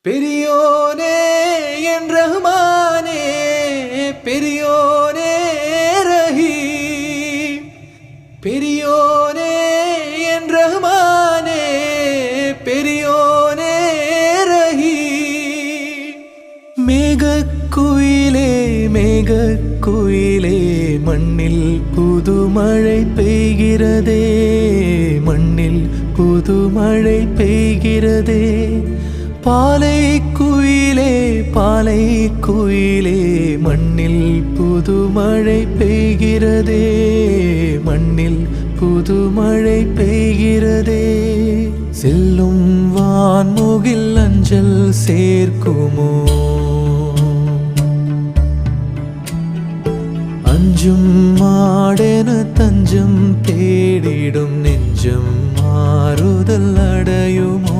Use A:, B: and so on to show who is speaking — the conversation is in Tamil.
A: பெரியோனே என் ரஹ்மானே, பெரியோனே ரஹீம், பெரியோனே என் ரஹ்மானே, பெரியோனே ரஹீம். மேகக்குயிலே மேகக்குயிலே, மண்ணில் புதுமழை பெய்கிறதே, மண்ணில் புதுமழை பெய்கிறதே. பாலை குயிலே பாலை குயிலே, மண்ணில் புதுமழை பெய்கிறதே, மண்ணில் புதுமழை பெய்கிறதே. செல்லும் வான்முகில் அஞ்சல் சேர்க்குமோ, அஞ்சும் மாடென தஞ்சம் தேடிடும் நெஞ்சம் மாறுதல் அடையுமோ.